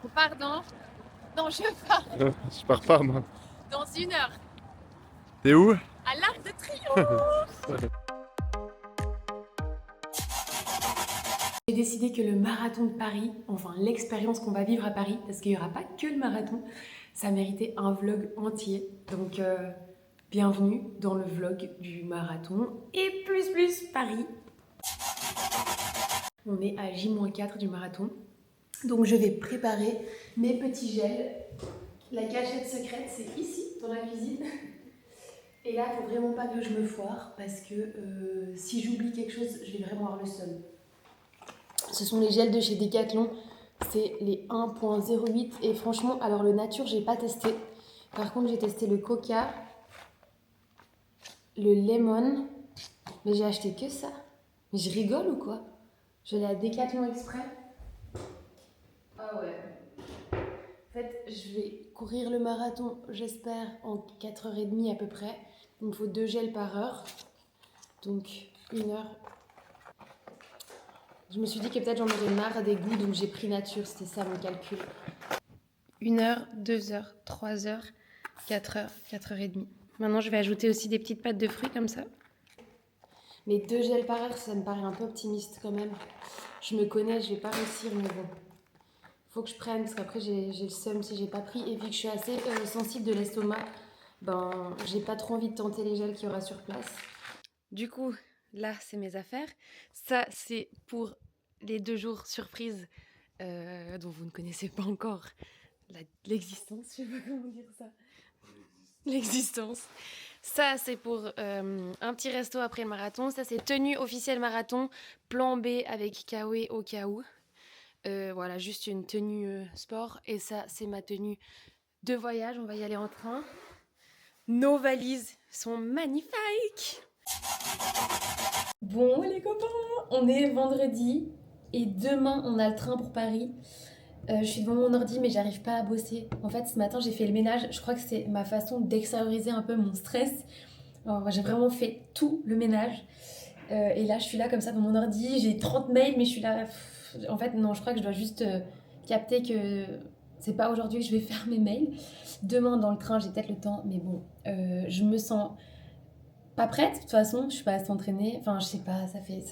On part dans... Non, je pars Je pars pas moi. dans 1 heure. T'es où? À l'Arc de Triomphe. J'ai décidé que le marathon de Paris, enfin l'expérience qu'on va vivre à Paris, parce qu'il n'y aura pas que le marathon, ça méritait un vlog entier. Donc bienvenue dans le vlog du marathon et plus Paris. On est à J-4 du marathon. Donc je vais préparer mes petits gels. La cachette secrète, c'est ici, dans la cuisine. Et là, il faut vraiment pas que je me foire parce que si j'oublie quelque chose, je vais vraiment avoir le seum. Ce sont les gels de chez Decathlon, c'est les 1.08 et franchement, alors le nature, j'ai pas testé. Par contre, j'ai testé le coca, le lemon, mais j'ai acheté que ça. Mais je rigole ou quoi? Je l'ai à Decathlon exprès. Ah ouais. En fait, je vais courir le marathon, j'espère, en 4h30 à peu près. Il me faut 2 gels par heure. Donc 1 heure. Je me suis dit que peut-être j'en aurais marre des goûts, donc j'ai pris nature, c'était ça mon calcul. 1 heure, 2 heures, 3 heures, 4 heures, 4h30. Maintenant, je vais ajouter aussi des petites pâtes de fruits comme ça. Mais 2 gels par heure, ça me paraît un peu optimiste quand même. Je me connais, je vais pas réussir, mais bon. Faut que je prenne, parce qu'après j'ai le seum si j'ai pas pris. Et vu que je suis assez sensible de l'estomac, ben j'ai pas trop envie de tenter les gels qu'il y aura sur place. Du coup, là, c'est mes affaires. Ça, c'est pour les 2 jours surprises dont vous ne connaissez pas encore l'existence. Je sais pas comment dire ça. L'existence. Ça, c'est pour un petit resto après le marathon. Ça, c'est tenue officielle marathon, plan B avec Kawe au cas où. Voilà, juste une tenue sport. Et ça, c'est ma tenue de voyage. On va y aller en train. Nos valises sont magnifiques. Bon les copains, on est vendredi et demain on a le train pour Paris. Je suis devant mon ordi mais j'arrive pas à bosser. En fait ce matin j'ai fait le ménage, je crois que c'est ma façon d'extérioriser un peu mon stress. Alors, j'ai vraiment fait tout le ménage. Et là je suis là comme ça devant mon ordi, j'ai 30 mails mais je suis là... En fait non, je crois que je dois juste capter que c'est pas aujourd'hui que je vais faire mes mails. Demain dans le train j'ai peut-être le temps mais bon, je me sens... pas prête, de toute façon, je suis pas assez entraînée. Enfin, je sais pas, ça fait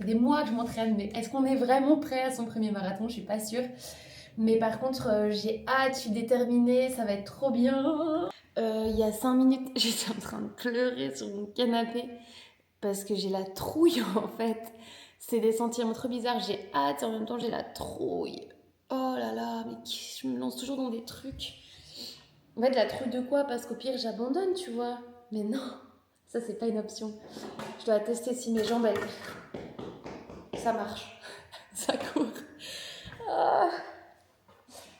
des mois que je m'entraîne, mais est-ce qu'on est vraiment prêt à son premier marathon? Je suis pas sûre. Mais par contre, j'ai hâte, je suis déterminée, ça va être trop bien. Il y a 5 minutes, j'étais en train de pleurer sur mon canapé parce que j'ai la trouille en fait. C'est des sentiments trop bizarres, j'ai hâte et en même temps j'ai la trouille. Oh là là, mais je me lance toujours dans des trucs. En fait, la trouille de quoi? Parce qu'au pire, j'abandonne, tu vois. Mais non. Ça, c'est pas une option. Je dois tester si mes jambes, ça marche. Ça court. Ah.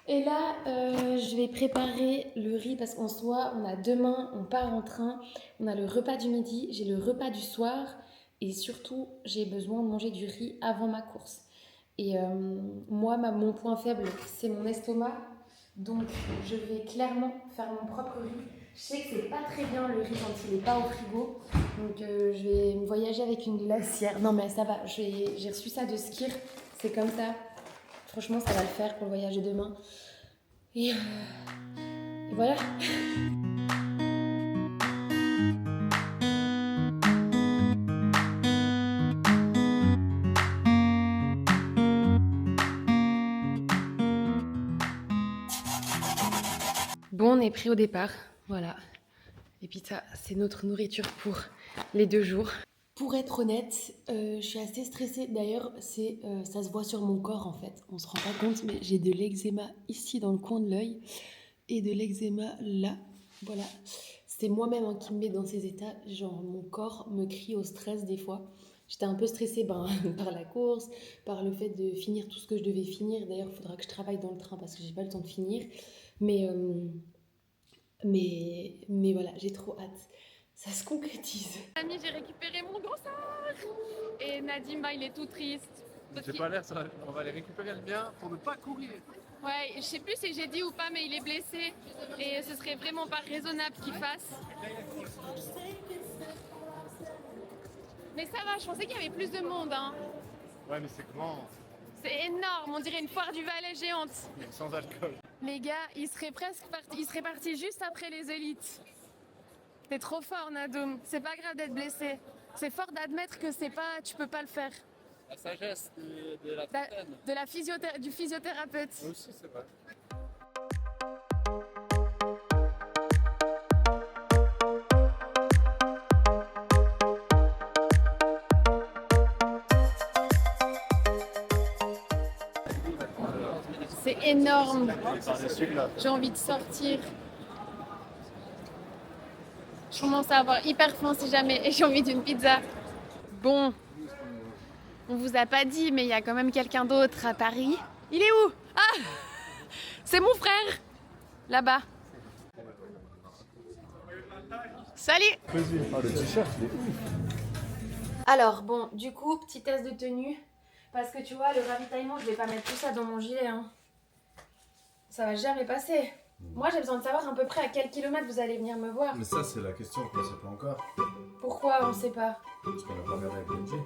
Et là, je vais préparer le riz parce qu'en soi, on a demain, on part en train. On a le repas du midi, j'ai le repas du soir. Et surtout, j'ai besoin de manger du riz avant ma course. Et moi, mon point faible, c'est mon estomac. Donc, je vais clairement faire mon propre riz. Je sais que c'est pas très bien le riz quand il n'est pas au frigo. Donc, je vais voyager avec une glacière. Non, mais ça va. J'ai reçu ça de Skir. C'est comme ça. Franchement, ça va le faire pour le voyage de demain. Et voilà. Bon, on est prêt au départ. Voilà. Et puis ça, c'est notre nourriture pour les 2 jours. Pour être honnête, je suis assez stressée. D'ailleurs, ça se voit sur mon corps en fait. On se rend pas compte, mais j'ai de l'eczéma ici dans le coin de l'œil et de l'eczéma là. Voilà. C'est moi-même qui me met dans ces états. Genre, mon corps me crie au stress des fois. J'étais un peu stressée par la course, par le fait de finir tout ce que je devais finir. D'ailleurs, il faudra que je travaille dans le train parce que j'ai pas le temps de finir. Mais voilà, j'ai trop hâte. Ça se concrétise. Ami, j'ai récupéré mon dossard. Et Nadim, il est tout triste. J'ai pas l'air, on va aller récupérer le mien pour ne pas courir. Ouais, je sais plus si j'ai dit ou pas, mais il est blessé. Et ce serait vraiment pas raisonnable qu'il fasse. Mais ça va, je pensais qu'il y avait plus de monde. Hein. Ouais, mais c'est grand. C'est énorme, on dirait une foire du Valais géante. Sans alcool. Les gars, ils seraient partis juste après les élites. T'es trop fort, Nadoum. C'est pas grave d'être blessé. C'est fort d'admettre que tu peux pas le faire. La sagesse de la trentaine. Du physiothérapeute. Aussi, c'est vrai. C'est énorme. J'ai envie de sortir. Je commence à avoir hyper faim si jamais et j'ai envie d'une pizza. Bon, on vous a pas dit, mais il y a quand même quelqu'un d'autre à Paris. Il est où? Ah, c'est mon frère, là-bas. Salut. Le t-shirt, il est ouf. Alors bon, du coup, petit test de tenue. Parce que tu vois, le ravitaillement, je vais pas mettre tout ça dans mon gilet. Hein. Ça va jamais passer. Moi, j'ai besoin de savoir à peu près à quel kilomètre vous allez venir me voir. Mais ça, c'est la question qu'on ne sait pas encore. Pourquoi on sait pas? Parce qu'on n'a pas regardé avec BNG.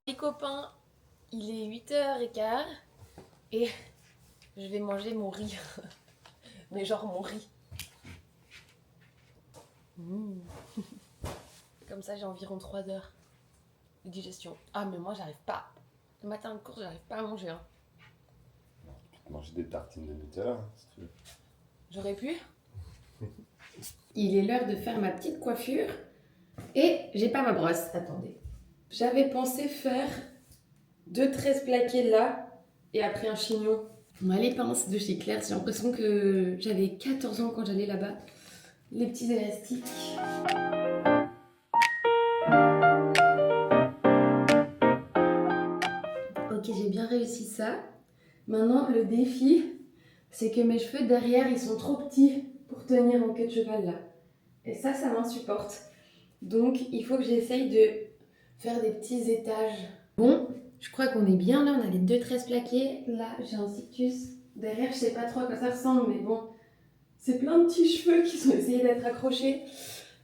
Les copains, il est 8h15 et je vais manger mon riz. Mais genre mon riz. Comme ça, j'ai environ 3 heures de digestion. Ah, mais moi, j'arrive pas. Le matin de course, j'arrive pas à manger. Hein. Manger des tartines de Nutella, si tu veux. J'aurais pu. Il est l'heure de faire ma petite coiffure. Et j'ai pas ma brosse. Attendez. J'avais pensé faire 2 tresses plaquées là et après un chignon. Les pinces de chez Claire, j'ai l'impression que j'avais 14 ans quand j'allais là-bas. Les petits élastiques. Ok, j'ai bien réussi ça. Maintenant, le défi, c'est que mes cheveux derrière, ils sont trop petits pour tenir en queue de cheval là. Et ça m'insupporte. Donc, il faut que j'essaye de faire des petits étages. Bon, je crois qu'on est bien là. On a les 2 tresses plaquées. Là, j'ai un cictus. Derrière, je sais pas trop à quoi ça ressemble, mais bon, c'est plein de petits cheveux qui sont essayés d'être accrochés.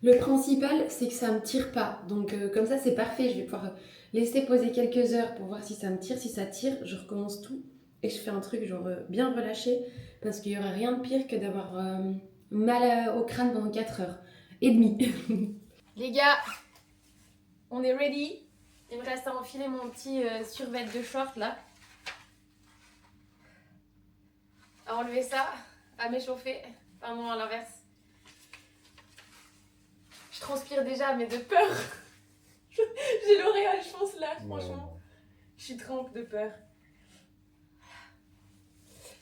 Le principal, c'est que ça me tire pas. Donc, comme ça, c'est parfait. Je vais pouvoir laisser poser quelques heures pour voir si ça me tire. Si ça tire, je recommence tout. Et je fais un truc genre bien relâché. Parce qu'il y aurait rien de pire que d'avoir mal au crâne pendant 4 heures et demie. Les gars, on est ready. Il me reste à enfiler mon petit survêt de short là. À enlever ça, à m'échauffer. Pardon, à l'inverse. Je transpire déjà, mais de peur. J'ai l'auréole, je pense là, franchement. Je suis trempe de peur.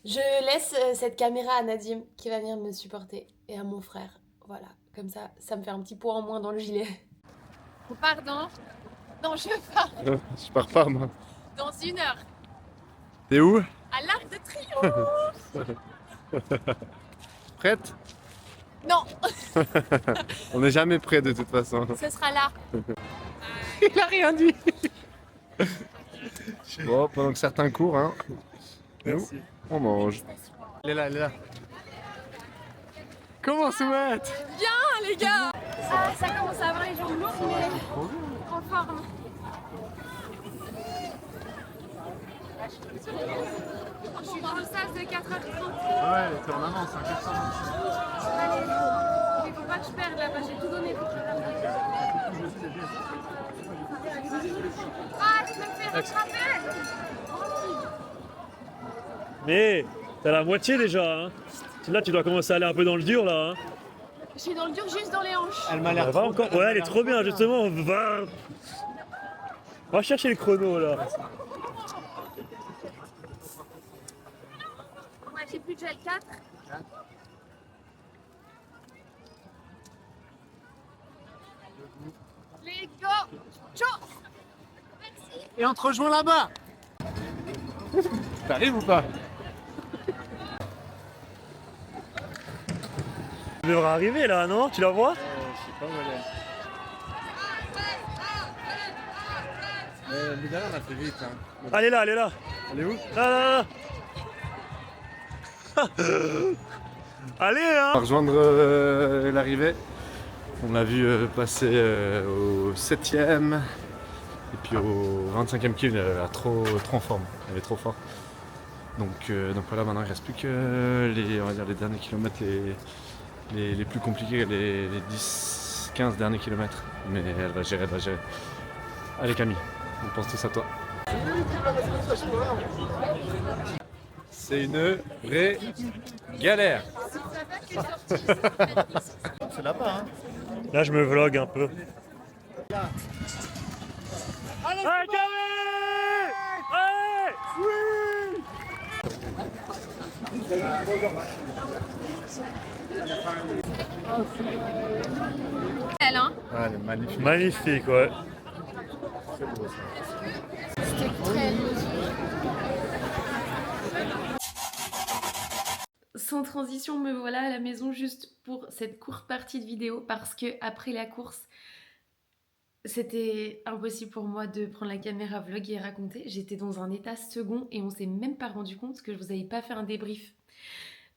Je laisse cette caméra à Nadim qui va venir me supporter et à mon frère. Voilà, comme ça, ça me fait un petit poids en moins dans le gilet. On part dans... Non, je pars. Je pars pas, moi. Dans 1 heure. T'es où? À l'Arc de Triomphe. Prête? Non, On n'est jamais prêt de toute façon. ce sera là. Il a rien dit. Bon, pendant que certains courent, hein. Nous, on mange. Elle est là, elle est là. Comment se mettre? Bien les gars. Ah, ça commence à avoir les jambes lourdes, mais en forme. Je suis dans le sas de 4h30. Ouais, t'es en avance, hein, 400. Allez, il faut pas que je perde là-bas, j'ai tout donné pour te rattraper. Ah, tu me fais rattraper. Mais t'as la moitié déjà, hein. Là tu dois commencer à aller un peu dans le dur là. Hein. Je suis dans le dur juste dans les hanches. Elle m'a l'air Va encore. Ouais, elle est trop bien justement. Va chercher le chrono là. Ouais, j'ai plus de gel 4. Les gars, ciao. Et on te rejoint là-bas. T'arrives ou pas? Tu devrais arriver là, non? Tu la vois? Je sais pas où elle est. Mais derrière, on a fait vite. Hein. Elle est là, elle est là. Elle est où? Là, là, là. Allez, hein. On va rejoindre l'arrivée. On l'a vu passer au 7e. Et puis au 25e kill, elle avait trop en forme, elle avait trop fort. Donc voilà, maintenant il ne reste plus que on va dire, les derniers kilomètres les plus compliqués, les 10-15 derniers kilomètres. Mais elle va gérer, Allez Camille, on pense tous à toi. C'est une vraie galère. C'est là-bas, hein. Là, je me vlog un peu. Allez, Camille! Allez! Oui! Elle, hein? Ah, elle est magnifique. Magnifique, ouais. C'était très beau. Sans transition, me voilà à la maison juste pour cette courte partie de vidéo parce que après la course, c'était impossible pour moi de prendre la caméra vlog et raconter. J'étais dans un état second et on s'est même pas rendu compte que je vous avais pas fait un débrief.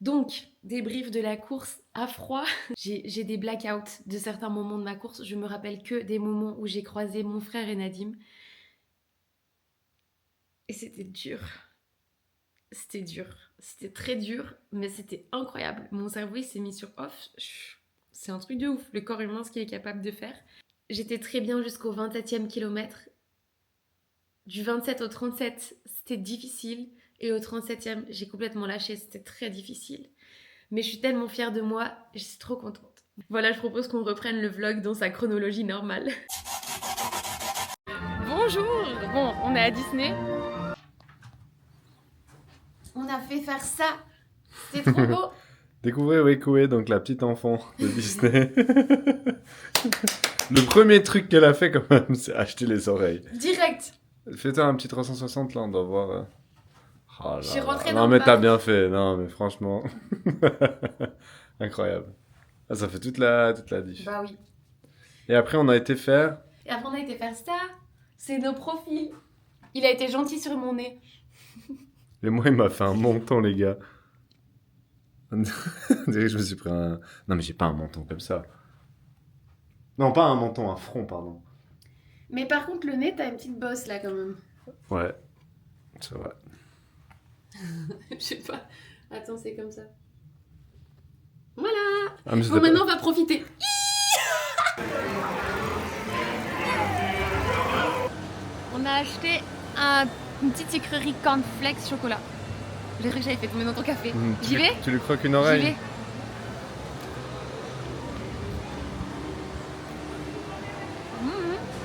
Donc, débrief de la course à froid. J'ai des blackouts de certains moments de ma course. Je me rappelle que des moments où j'ai croisé mon frère et Nadim. Et c'était dur. C'était dur. C'était très dur, mais c'était incroyable. Mon cerveau, il s'est mis sur off. C'est un truc de ouf, le corps humain, ce qu'il est capable de faire. J'étais très bien jusqu'au 27e kilomètre. Du 27 au 37, c'était difficile. Et au 37e, j'ai complètement lâché. C'était très difficile. Mais je suis tellement fière de moi. Je suis trop contente. Voilà, je propose qu'on reprenne le vlog dans sa chronologie normale. Bonjour! Bon, on est à Disney. On a fait faire ça. C'est trop beau. Découvrez Wekoué, donc la petite enfant de Disney. Le premier truc qu'elle a fait quand même, c'est acheter les oreilles. Direct. Fais-toi un petit 360 là, on doit voir. Oh là Je suis rentrée là. dans Non le mais t'as parc. bien fait, non mais franchement. Incroyable. Ah, ça fait toute la diff. Bah oui. Et après on a été faire... Et après on a été faire ça. C'est nos profils. Il a été gentil sur mon nez. Et moi il m'a fait un menton les gars. On dirait que je me suis pris un... Non mais j'ai pas un menton comme ça. Non pas un menton, un front pardon. Mais par contre le nez, t'as une petite bosse là quand même. Ouais, c'est vrai. Je sais pas. Attends, c'est comme ça. Voilà. Ah, mais Bon, maintenant on va profiter. On a acheté une petite sucrerie cornflakes chocolat. J'ai cru que j'avais fait tomber dans ton café. J'y vais? Tu lui croques une J'y oreille? vais.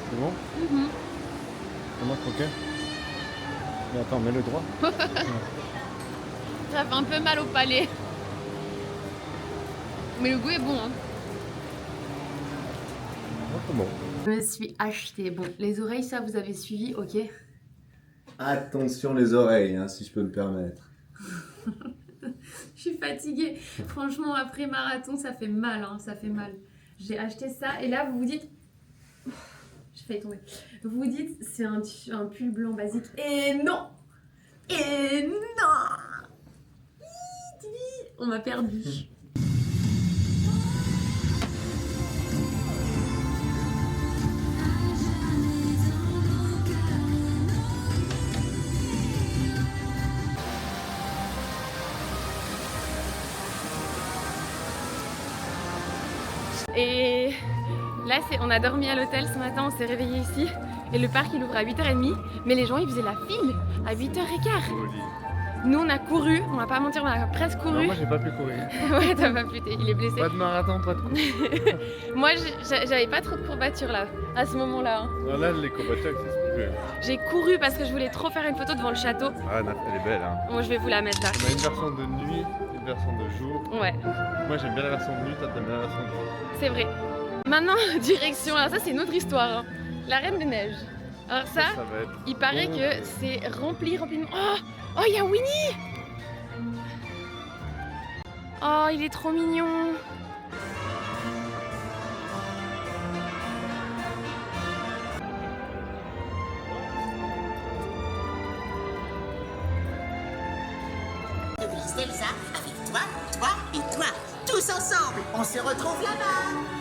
C'est bon? Comment croquer? Mais attends, mets-le droit. Ça fait un peu mal au palais. Mais le goût est bon. Hein. Oh, c'est bon. Je me suis acheté. Bon, les oreilles, ça vous avez suivi, ok. Attention les oreilles, hein, si je peux me permettre. Je suis fatiguée. Franchement, après marathon, ça fait mal. Hein, ça fait mal. J'ai acheté ça et là, vous vous dites... J'ai failli tomber. Vous vous dites, c'est un pull blanc basique. Et non! Et non! On m'a perdu. Et là, on a dormi à l'hôtel ce matin, on s'est réveillé ici. Et le parc, il ouvre à 8h30. Mais les gens, ils faisaient la file à 8h15. Nous, on a couru, on va pas mentir, on a presque couru. Non, moi j'ai pas pu courir. Ouais, t'as pas pu, il est blessé. Pas de marathon, pas de course. Moi, j'avais pas trop de courbatures là, à ce moment-là. Hein. Non, là, les courbatures, c'est plus. J'ai couru parce que je voulais trop faire une photo devant le château. Ah, elle est belle, hein. Bon, je vais vous la mettre là. On a une version de nuit, une version de jour. Ouais, Moi j'aime bien la version de nuit, toi t'aimes bien la version de jour. c'est vrai. Maintenant, direction, alors ça c'est une autre histoire. Hein. La Reine des Neiges. Alors ça, va être... il paraît que c'est rempli de... Oh, il y a Winnie. Oh, il est trop mignon. Elsa, avec toi, toi et toi. Tous ensemble, on se retrouve là-bas.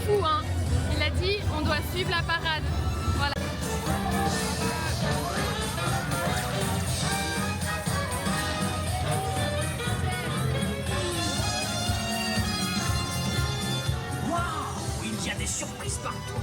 fou, hein. Il a dit on doit suivre la parade. Voilà. Waouh, il y a des surprises partout.